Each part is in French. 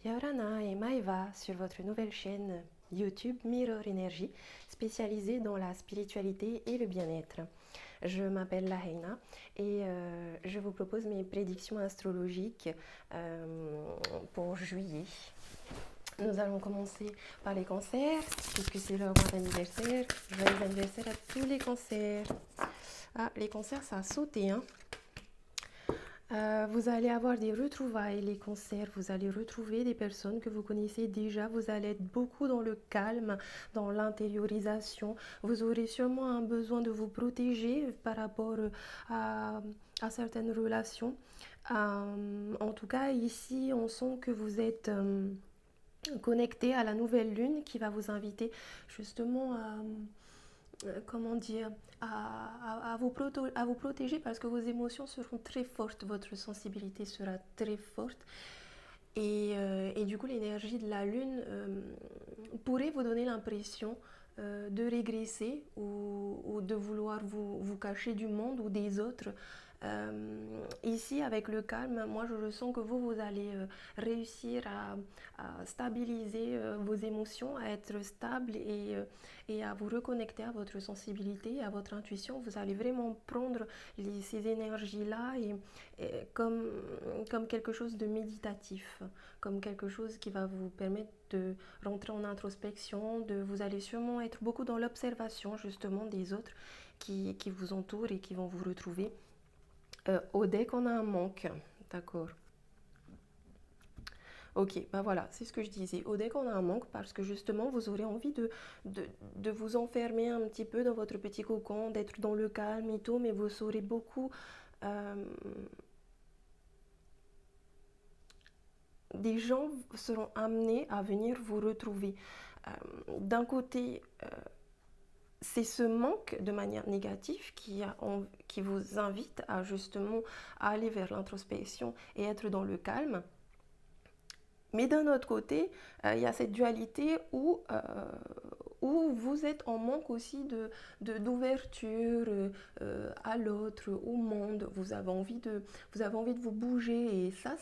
Yorana et Maeva sur votre nouvelle chaîne YouTube Mirror Energy, spécialisée dans la spiritualité et le bien-être. Je m'appelle Laheina et je vous propose mes prédictions astrologiques pour juillet. Nous allons commencer par les cancers, puisque c'est leur mois d'anniversaire. Joyeux anniversaire à tous les cancers. Ah, les cancers, ça a sauté, hein. Vous allez avoir des retrouvailles, les cancers, vous allez retrouver des personnes que vous connaissez déjà, vous allez être beaucoup dans le calme, dans l'intériorisation, vous aurez sûrement un besoin de vous protéger par rapport à, à certaines relations. En tout cas, ici, on sent que vous êtes connecté à la nouvelle lune qui va vous inviter justement à comment dire, à vous protéger parce que vos émotions seront très fortes, votre sensibilité sera très forte. Et du coup, l'énergie de la Lune pourrait vous donner l'impression de régresser ou de vouloir vous cacher du monde ou des autres. Ici, avec le calme, moi je ressens que vous allez réussir à stabiliser vos émotions, à être stable et à vous reconnecter à votre sensibilité, à votre intuition. Vous allez vraiment prendre ces énergies-là comme quelque chose de méditatif, comme quelque chose qui va vous permettre de rentrer en introspection, vous allez sûrement être beaucoup dans l'observation justement des autres qui vous entourent et qui vont vous retrouver. Dès qu'on a un manque, d'accord. Ok, bah voilà, c'est ce que je disais. Dès qu'on a un manque, parce que justement, vous aurez envie de vous enfermer un petit peu dans votre petit cocon, d'être dans le calme et tout, mais vous saurez beaucoup. euh, des gens seront amenés à venir vous retrouver. D'un côté, c'est ce manque de manière négative qui vous invite à justement à aller vers l'introspection et être dans le calme. Mais d'un autre côté, il y a cette dualité où vous êtes en manque aussi d'ouverture à l'autre, au monde. Vous avez envie de vous bouger. Et ça,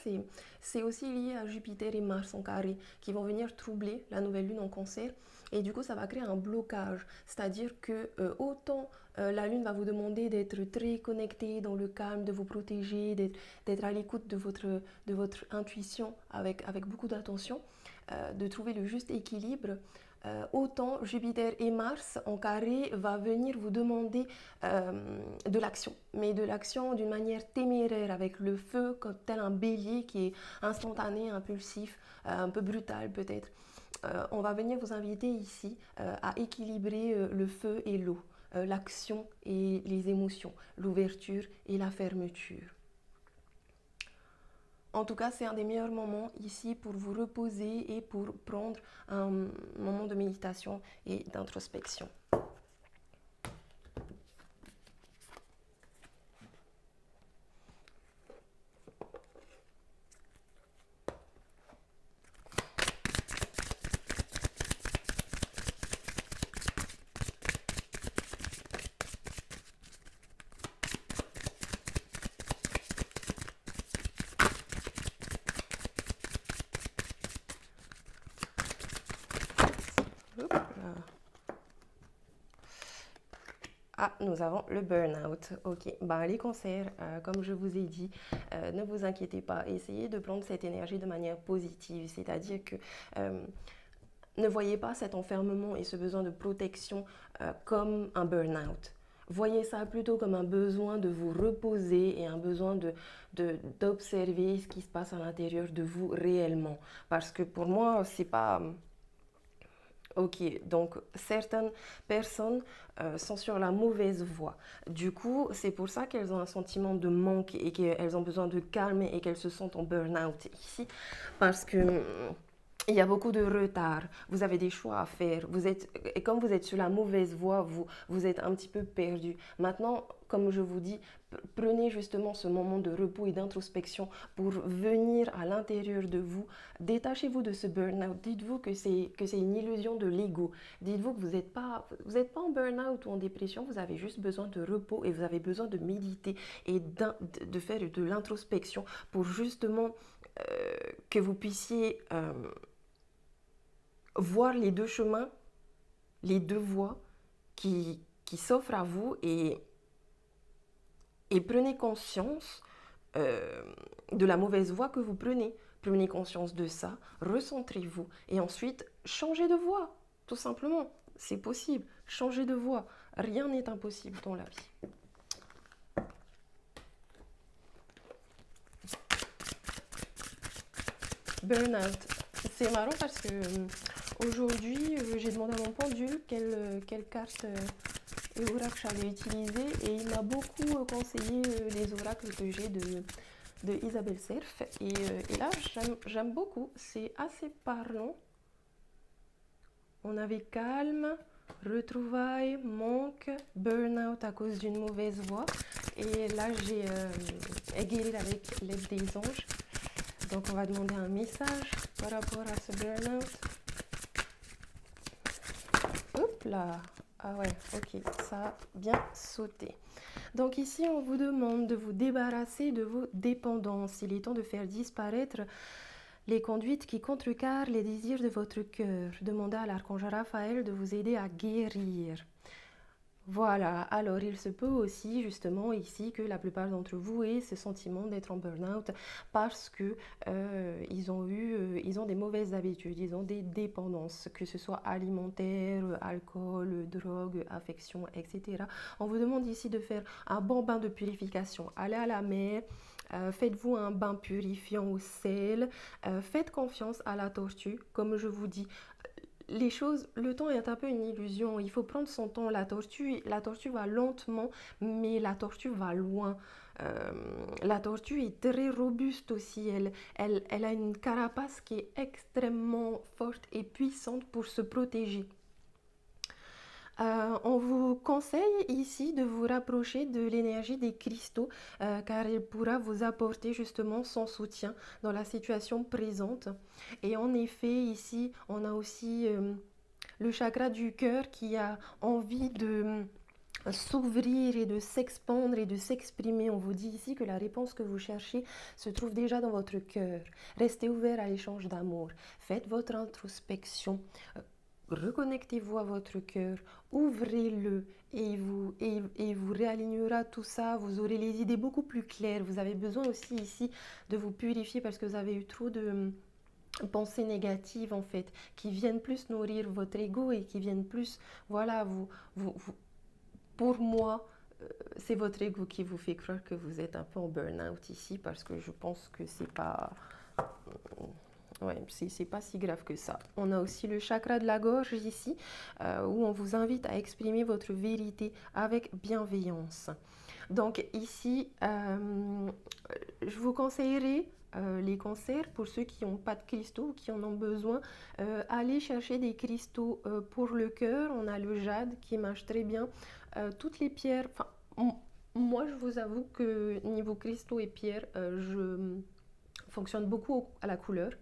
c'est aussi lié à Jupiter et Mars en carré qui vont venir troubler la nouvelle lune en cancer. Et du coup, ça va créer un blocage. C'est-à-dire que autant la lune va vous demander d'être très connecté dans le calme, de vous protéger, d'être à l'écoute de votre intuition avec beaucoup d'attention, de trouver le juste équilibre. Autant Jupiter et Mars en carré va venir vous demander de l'action, mais de l'action d'une manière téméraire, avec le feu comme tel un bélier qui est instantané, impulsif, un peu brutal peut-être. On va venir vous inviter ici à équilibrer le feu et l'eau, l'action et les émotions, l'ouverture et la fermeture. En tout cas, c'est un des meilleurs moments ici pour vous reposer et pour prendre un moment de méditation et d'introspection. Ah, nous avons le burn-out. Ok, bah, les cancers, comme je vous ai dit, ne vous inquiétez pas. Essayez de prendre cette énergie de manière positive, c'est-à-dire que ne voyez pas cet enfermement et ce besoin de protection comme un burn-out. Voyez ça plutôt comme un besoin de vous reposer et un besoin d'observer ce qui se passe à l'intérieur de vous réellement. Parce que pour moi, c'est pas. Ok, donc certaines personnes sont sur la mauvaise voie. Du coup, c'est pour ça qu'elles ont un sentiment de manque et qu'elles ont besoin de calme et qu'elles se sentent en burn-out ici. Parce que il y a beaucoup de retard, vous avez des choix à faire, et comme vous êtes sur la mauvaise voie, vous êtes un petit peu perdu. Maintenant, comme je vous dis, prenez justement ce moment de repos et d'introspection pour venir à l'intérieur de vous. Détachez-vous de ce burn-out. Dites-vous que c'est une illusion de l'ego. Dites-vous que vous êtes pas en burn-out ou en dépression, vous avez juste besoin de repos et vous avez besoin de méditer et de faire de l'introspection pour justement que vous puissiez voir les deux chemins, les deux voies qui s'offrent à vous et prenez conscience de la mauvaise voie que vous prenez. Prenez conscience de ça, recentrez-vous et ensuite changez de voie, tout simplement. C'est possible, changez de voie. Rien n'est impossible dans la vie. Burnout. C'est marrant parce que aujourd'hui, j'ai demandé à mon pendule quelle carte et oracle j'allais utiliser et il m'a beaucoup conseillé les oracles que j'ai de Isabelle Serf et là j'aime beaucoup, c'est assez parlant. On avait calme, retrouvailles, manque, burn-out à cause d'une mauvaise voie et là j'ai guéri avec l'aide des anges. Donc on va demander un message par rapport à ce burn-out. Hop là. Ah ouais, ok, ça a bien sauté. Donc ici, on vous demande de vous débarrasser de vos dépendances. Il est temps de faire disparaître les conduites qui contrecarrent les désirs de votre cœur. Demandez à l'archange Raphaël de vous aider à guérir. Voilà, alors il se peut aussi justement ici que la plupart d'entre vous aient ce sentiment d'être en burn-out parce que ils ont des mauvaises habitudes, ils ont des dépendances, que ce soit alimentaire, alcool, drogue, affection, etc. On vous demande ici de faire un bon bain de purification. Allez à la mer, faites-vous un bain purifiant au sel, faites confiance à la tortue, comme je vous dis. Les choses, le temps est un peu une illusion, il faut prendre son temps. La tortue va lentement, mais la tortue va loin. La tortue est très robuste aussi, elle a une carapace qui est extrêmement forte et puissante pour se protéger. On vous conseille ici de vous rapprocher de l'énergie des cristaux car elle pourra vous apporter justement son soutien dans la situation présente. Et en effet, ici, on a aussi le chakra du cœur qui a envie de s'ouvrir et de s'expandre et de s'exprimer. On vous dit ici que la réponse que vous cherchez se trouve déjà dans votre cœur. Restez ouvert à l'échange d'amour. Faites votre introspection. Reconnectez-vous à votre cœur, ouvrez-le et il vous réalignera tout ça. Vous aurez les idées beaucoup plus claires. Vous avez besoin aussi ici de vous purifier parce que vous avez eu trop de pensées négatives en fait, qui viennent plus nourrir votre ego et qui viennent plus, voilà, pour moi, c'est votre ego qui vous fait croire que vous êtes un peu en burn-out ici parce que je pense que c'est pas... Ouais, c'est pas si grave que ça. On a aussi le chakra de la gorge ici, où on vous invite à exprimer votre vérité avec bienveillance. Donc ici, je vous conseillerais les cancers, pour ceux qui n'ont pas de cristaux ou qui en ont besoin, allez chercher des cristaux pour le cœur. On a le jade qui marche très bien. Toutes les pierres, moi je vous avoue que niveau cristaux et pierres, je fonctionne beaucoup à la couleur.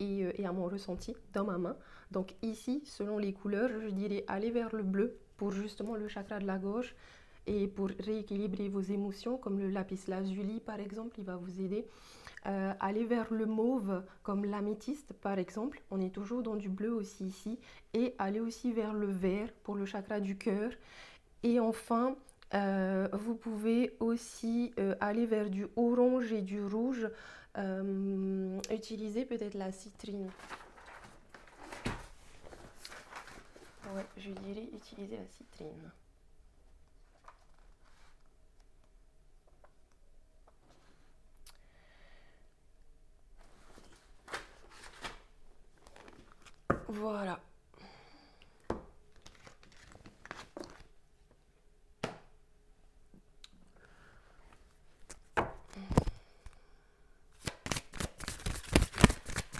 Et à mon ressenti dans ma main. Donc ici, selon les couleurs, je dirais aller vers le bleu pour justement le chakra de la gorge et pour rééquilibrer vos émotions, comme le lapis lazuli par exemple, il va vous aider. Aller vers le mauve comme l'améthyste par exemple, on est toujours dans du bleu aussi ici, et aller aussi vers le vert pour le chakra du cœur. Et enfin, vous pouvez aussi aller vers du orange et du rouge. Utiliser peut-être la citrine. Ouais, je dirais utiliser la citrine. Voilà.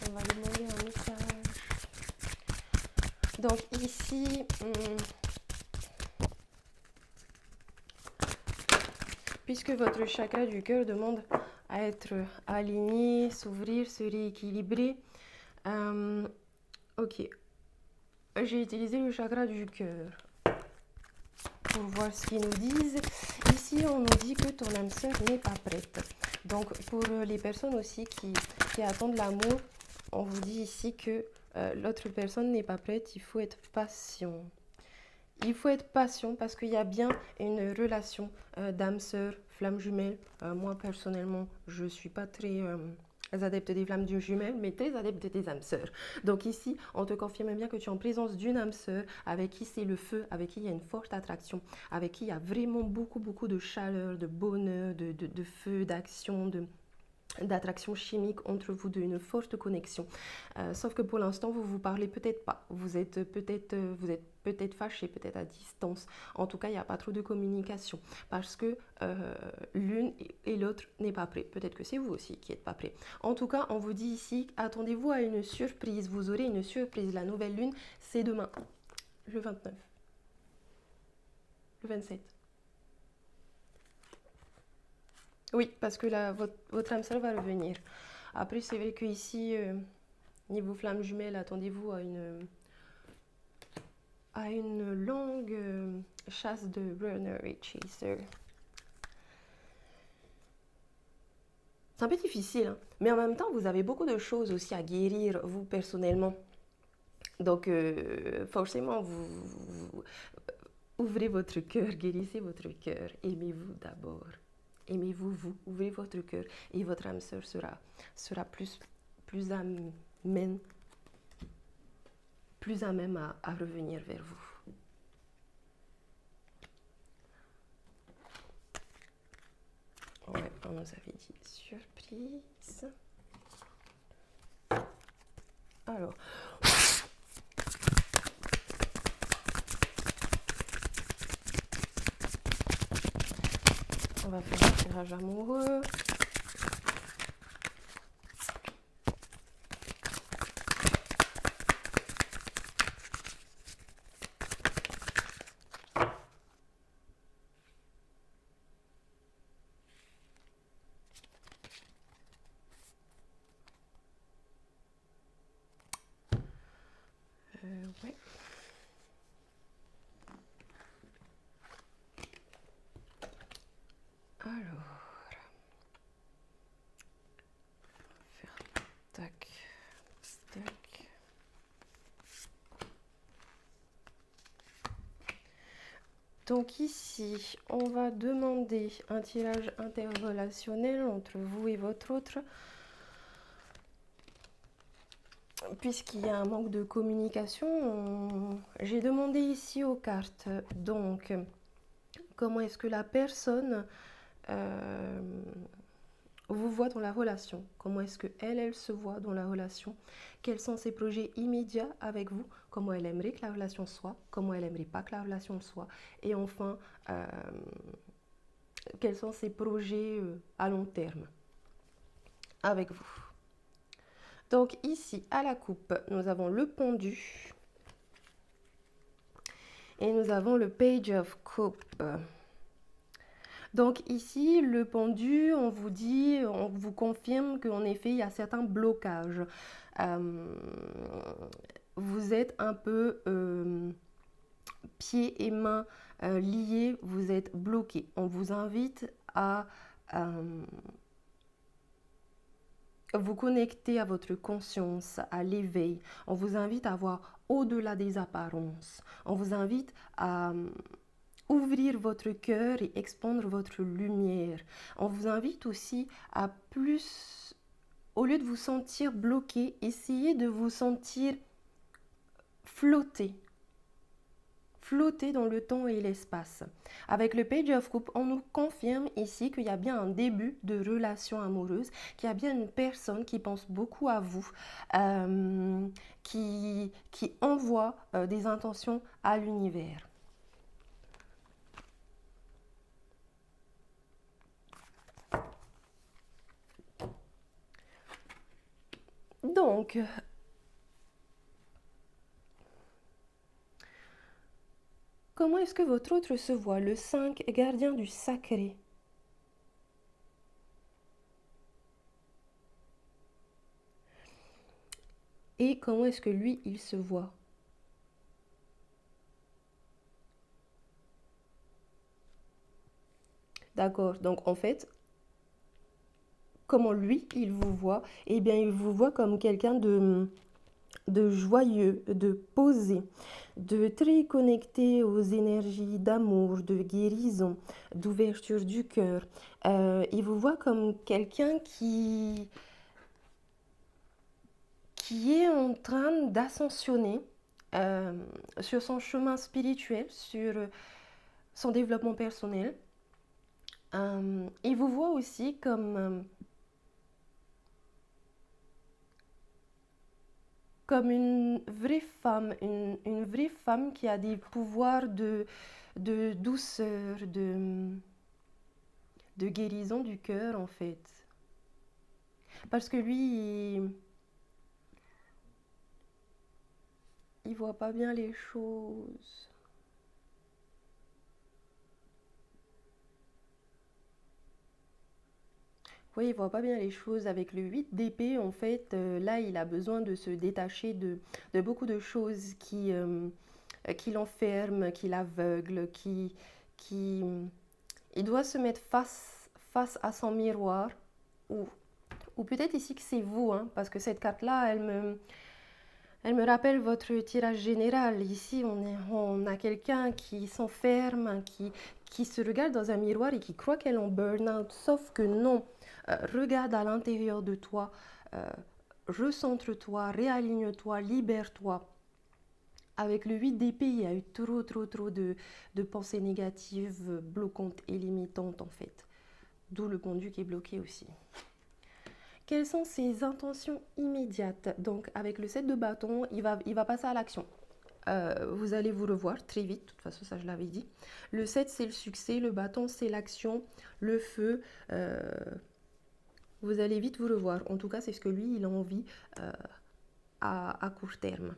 On va demander un message. Donc ici, puisque votre chakra du cœur demande à être aligné, s'ouvrir, se rééquilibrer, ok, j'ai utilisé le chakra du cœur pour voir ce qu'ils nous disent. Ici, on nous dit que ton âme sœur n'est pas prête. Donc, pour les personnes aussi qui qui attendent l'amour, on vous dit ici que l'autre personne n'est pas prête, il faut être patient. Il faut être patient parce qu'il y a bien une relation d'âme sœur, flamme jumelle. Moi, personnellement, je ne suis pas très adepte des flammes jumelles, mais très adepte des âmes sœurs. Donc ici, on te confirme bien que tu es en présence d'une âme sœur avec qui c'est le feu, avec qui il y a une forte attraction, avec qui il y a vraiment beaucoup, beaucoup de chaleur, de bonheur, de feu, d'action, d'attraction chimique entre vous deux, une forte connexion. Sauf que pour l'instant, vous vous parlez peut-être pas. Vous êtes peut-être fâché, peut-être à distance. En tout cas, il n'y a pas trop de communication parce que l'une et l'autre n'est pas prêt. Peut-être que c'est vous aussi qui n'êtes pas prêt. En tout cas, on vous dit ici, attendez-vous à une surprise. Vous aurez une surprise. La nouvelle lune, c'est demain, le 29, le 27. Oui, parce que là, votre âme sœur va revenir. Après, c'est vrai que ici, niveau flamme jumelle, attendez-vous à une longue chasse de runner et chaser. C'est un peu difficile, hein, mais en même temps, vous avez beaucoup de choses aussi à guérir, vous, personnellement. Donc, forcément, vous ouvrez votre cœur, guérissez votre cœur, aimez-vous d'abord. Aimez-vous, vous, ouvrez votre cœur et votre âme sœur sera plus amène, plus à même à revenir vers vous. Ouais, on nous avait dit surprise. Alors, on va faire un tirage amoureux. Ouais. Alors, faire tac, tac. Donc ici, on va demander un tirage interrelationnel entre vous et votre autre, puisqu'il y a un manque de communication. J'ai demandé ici aux cartes, donc, comment est-ce que la personne vous voit dans la relation, comment est-ce qu'elle se voit dans la relation, quels sont ses projets immédiats avec vous, comment elle aimerait que la relation soit, comment elle aimerait pas que la relation soit, et enfin, quels sont ses projets à long terme avec vous. Donc ici, à la coupe, nous avons le pendu et nous avons le page of cup. Donc ici, le pendu, on vous dit, on vous confirme qu'en effet, il y a certains blocages. Vous êtes un peu pieds et mains liés, vous êtes bloqués. On vous invite à vous connecter à votre conscience, à l'éveil. On vous invite à voir au-delà des apparences. On vous invite à ouvrir votre cœur et expandre votre lumière. On vous invite aussi à plus, au lieu de vous sentir bloqué, essayez de vous sentir flotter. Flotter dans le temps et l'espace. Avec le Page of Cups, on nous confirme ici qu'il y a bien un début de relation amoureuse, qu'il y a bien une personne qui pense beaucoup à vous, qui envoie des intentions à l'univers. Donc, comment est-ce que votre autre se voit? Le 5, gardien du sacré. Et comment est-ce que lui, il se voit? D'accord, donc en fait, comment lui, il vous voit, eh bien, il vous voit comme quelqu'un de joyeux, de posé, de très connecté aux énergies d'amour, de guérison, d'ouverture du cœur. Il vous voit comme quelqu'un qui est en train d'ascensionner euh, sur son chemin spirituel, sur son développement personnel. Il vous voit aussi comme une vraie femme, une vraie femme qui a des pouvoirs de douceur, de guérison du cœur en fait. Parce que lui, il voit pas bien les choses. Oui, il voit pas bien les choses. Avec le 8 d'épée, en fait, là, il a besoin de se détacher de beaucoup de choses qui l'enferment, qui l'aveuglent, qui... Il doit se mettre face à son miroir. Ou, ou peut-être ici que c'est vous, hein, parce que cette carte-là, elle me rappelle votre tirage général. Ici, on a quelqu'un qui s'enferme, qui se regarde dans un miroir et qui croit qu'elle est en burn-out. Sauf que non. Regarde à l'intérieur de toi. euh, Recentre-toi, réaligne-toi, libère-toi. Avec le 8 d'épée, il y a eu trop de pensées négatives, bloquantes et limitantes en fait. D'où le pendu qui est bloqué aussi. Quelles sont ses intentions immédiates? Donc avec le 7 de bâton, il va passer à l'action. Vous allez vous revoir très vite, de toute façon ça je l'avais dit. Le 7 c'est le succès, le bâton c'est l'action, le feu. euh, vous allez vite vous revoir. En tout cas c'est ce que lui il a envie euh, à court terme,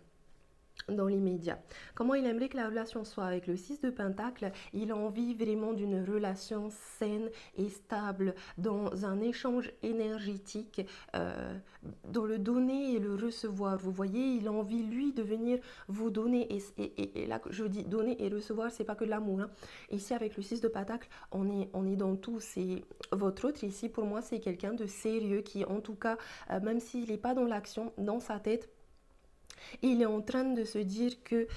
dans l'immédiat. Comment il aimerait que la relation soit? Avec le 6 de Pentacle, il a envie vraiment d'une relation saine et stable, dans un échange énergétique, euh, dans le donner et le recevoir. Vous voyez, il a envie, lui, de venir vous donner. Et là, je dis donner et recevoir, c'est pas que de l'amour, hein. Ici, avec le 6 de Pentacle, on est dans tout. C'est votre autre, ici, pour moi, c'est quelqu'un de sérieux qui, en tout cas, même s'il n'est pas dans l'action, dans sa tête, et il est en train de se dire que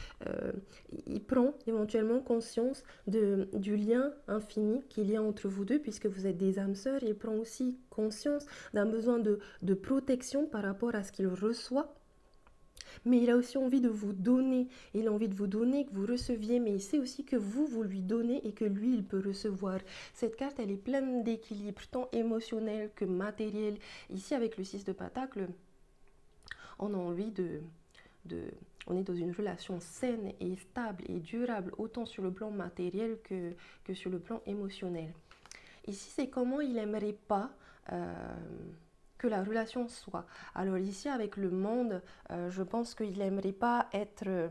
il prend éventuellement conscience du lien infini qu'il y a entre vous deux, puisque vous êtes des âmes sœurs. Il prend aussi conscience d'un besoin de protection par rapport à ce qu'il reçoit. Mais il a aussi envie de vous donner. Il a envie de vous donner, que vous receviez, mais il sait aussi que vous lui donnez et que lui, il peut recevoir. Cette carte, elle est pleine d'équilibre, tant émotionnel que matériel. Ici, avec le 6 de Pentacle, on a envie de, on est dans une relation saine et stable et durable, autant sur le plan matériel que sur le plan émotionnel. Ici, c'est comment il n'aimerait pas que la relation soit. Alors ici, avec le monde, je pense qu'il n'aimerait pas être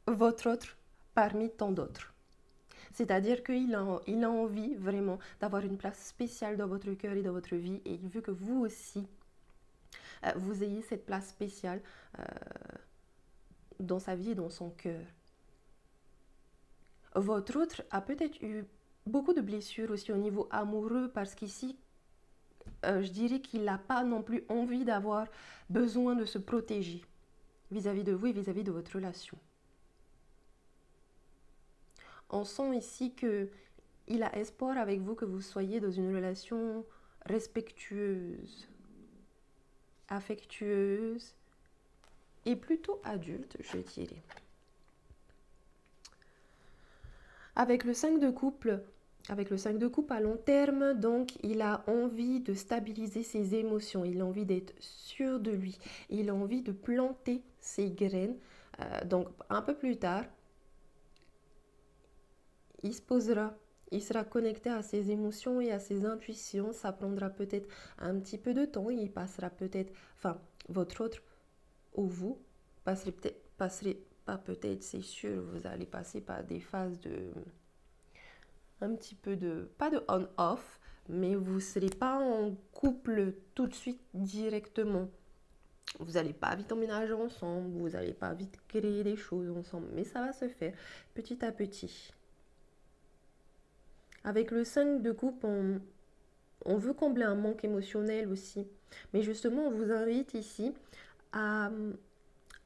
votre autre parmi tant d'autres. C'est-à-dire qu'il a envie vraiment d'avoir une place spéciale dans votre cœur et dans votre vie, et il veut que vous aussi, vous ayez cette place spéciale euh, dans sa vie et dans son cœur. Votre autre a peut-être eu beaucoup de blessures aussi au niveau amoureux, parce qu'ici, je dirais qu'il n'a pas non plus envie d'avoir besoin de se protéger vis-à-vis de vous et vis-à-vis de votre relation. On sent ici que il a espoir avec vous que vous soyez dans une relation respectueuse, affectueuse et plutôt adulte, je dirais. Avec le 5 de couple, à long terme, donc il a envie de stabiliser ses émotions, il a envie d'être sûr de lui, il a envie de planter ses graines. Donc un peu plus tard, il se posera, il sera connecté à ses émotions et à ses intuitions. Ça prendra peut-être un petit peu de temps, il passera peut-être, enfin votre autre ou vous passerez pas peut-être, c'est sûr, vous allez passer par des phases de un petit peu de, pas de on-off, mais vous ne serez pas en couple tout de suite directement. Vous n'allez pas vite emménager ensemble, vous n'allez pas vite créer des choses ensemble, mais ça va se faire petit à petit. Avec le 5 de coupe, on veut combler un manque émotionnel aussi. Mais justement, on vous invite ici à,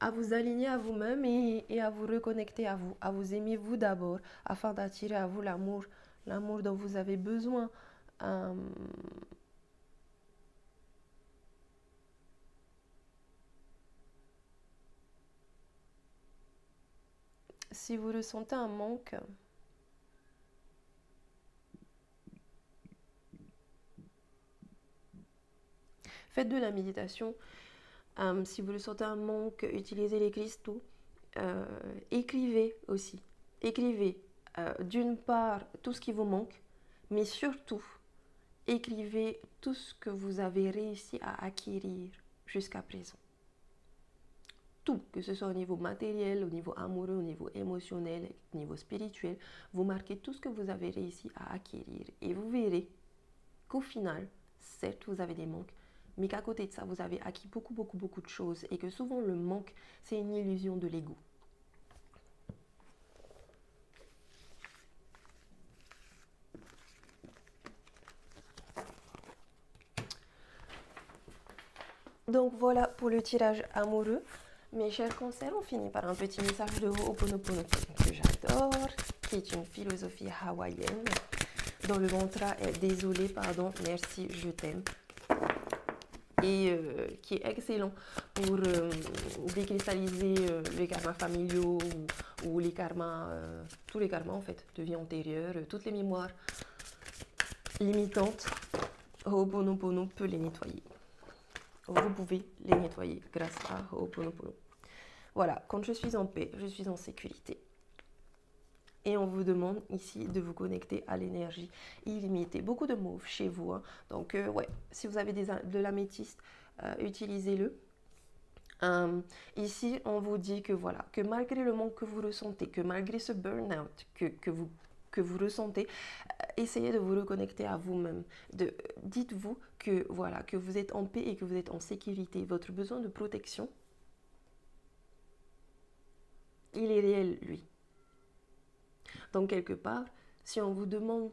à vous aligner à vous-même et à vous reconnecter à vous aimer vous d'abord, afin d'attirer à vous l'amour dont vous avez besoin. Euh, si vous ressentez un manque, faites de la méditation. Si vous ressentez un manque, utilisez les cristaux. Euh, écrivez aussi. Écrivez d'une part tout ce qui vous manque, mais surtout écrivez tout ce que vous avez réussi à acquérir jusqu'à présent. Tout, que ce soit au niveau matériel, au niveau amoureux, au niveau émotionnel, au niveau spirituel, vous marquez tout ce que vous avez réussi à acquérir. Et vous verrez qu'au final, certes, vous avez des manques, mais qu'à côté de ça, vous avez acquis beaucoup de choses. Et que souvent, le manque, c'est une illusion de l'ego. Donc voilà pour le tirage amoureux. Mes chers cancers, on finit par un petit message de Ho'oponopono que j'adore, qui est une philosophie hawaïenne, dont le mantra est désolé, pardon, merci, je t'aime. Et qui est excellent pour décristalliser les karmas familiaux ou les karmas, tous les karmas en fait, de vie antérieure, toutes les mémoires limitantes. Ho'oponopono peut les nettoyer. Vous pouvez les nettoyer grâce à Ho'oponopono. Voilà, quand je suis en paix, je suis en sécurité. Et on vous demande ici de vous connecter à l'énergie illimitée. Beaucoup de mauve chez vous. Hein. Donc, ouais, si vous avez de l'améthyste, utilisez-le. Ici, on vous dit que voilà, que malgré le manque que vous ressentez, que malgré ce burn-out que vous ressentez, essayez de vous reconnecter à vous-même. Dites-vous que voilà, que vous êtes en paix et que vous êtes en sécurité. Votre besoin de protection, il est réel, lui. Donc, quelque part, si on vous demande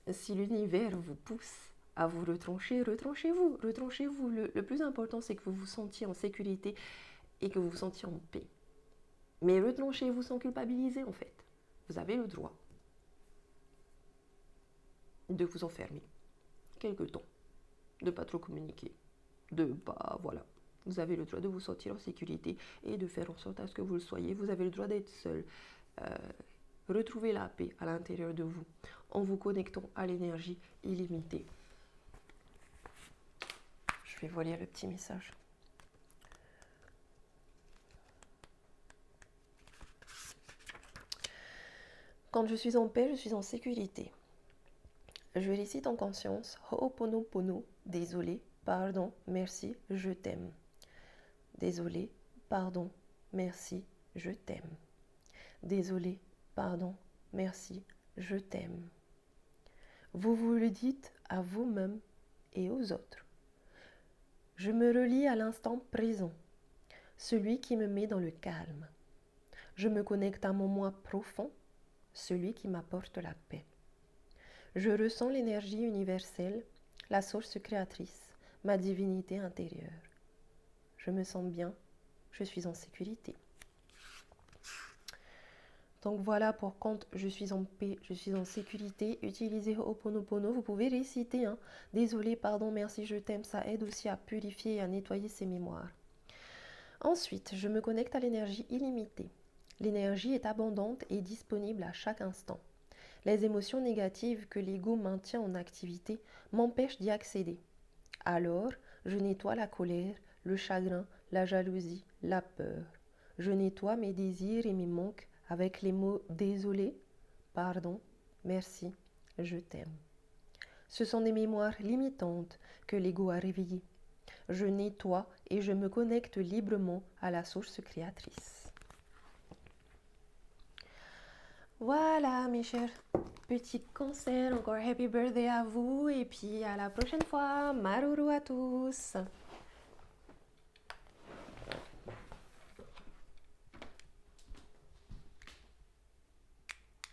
si l'univers vous pousse à vous retrancher, retranchez-vous, retranchez-vous. Le plus important, c'est que vous vous sentiez en sécurité et que vous vous sentiez en paix. Mais retranchez-vous sans culpabiliser, en fait. Vous avez le droit de vous enfermer quelque temps, de ne pas trop communiquer, de pas, voilà. Vous avez le droit de vous sentir en sécurité et de faire en sorte à ce que vous le soyez. Vous avez le droit d'être seul. Retrouvez la paix à l'intérieur de vous en vous connectant à l'énergie illimitée. Je vais vous lire le petit message. Quand je suis en paix, je suis en sécurité. Je récite en conscience Ho'oponopono, désolé, pardon, merci, je t'aime. Désolé, pardon, merci, je t'aime. Désolé, pardon, merci, je t'aime. Vous vous le dites à vous-même et aux autres. Je me relie à l'instant présent, celui qui me met dans le calme. Je me connecte à mon moi profond, celui qui m'apporte la paix. Je ressens l'énergie universelle, la source créatrice, ma divinité intérieure. Je me sens bien, je suis en sécurité. Donc voilà pour quand je suis en paix, je suis en sécurité. Utilisez Ho'oponopono. Vous pouvez réciter désolé, pardon, merci, je t'aime. Ça aide aussi à purifier et à nettoyer ses mémoires. Ensuite, je me connecte à l'énergie illimitée. L'énergie est abondante et disponible à chaque instant. Les émotions négatives que l'ego maintient en activité m'empêchent d'y accéder. Alors, je nettoie la colère, le chagrin, la jalousie, la peur. Je nettoie mes désirs et mes manques avec les mots désolé, pardon, merci, je t'aime. Ce sont des mémoires limitantes que l'ego a réveillées. Je nettoie et je me connecte librement à la source créatrice. Voilà mes chers petits cancers, encore happy birthday à vous et puis à la prochaine fois. Maruru à tous.